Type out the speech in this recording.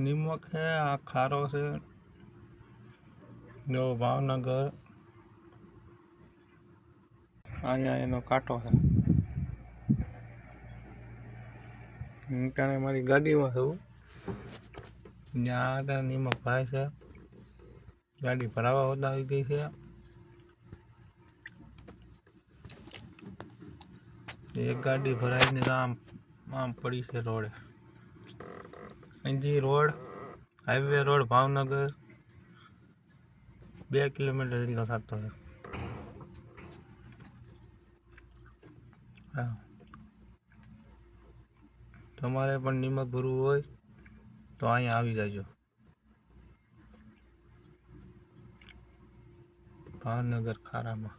નિમક છે, આ ખારો છે, જો ભાવનગર અહીંયા એનો કાંટો છે. હું મારી ગાડીમાં છું, ત્યાં નિમક ભરાય છે. ગાડી ભરાવા આવી ગઈ છે. એક ગાડી ભરાઈને આમ પડી છે રોડે. અહીંથી road highway road Bhavnagar 2 kilometre જેટલો થતો છે. હા, તમારે પણ નિમક ભરવું હોય તો અહીંયા આવી જાજો. ભાવનગર ખારામાં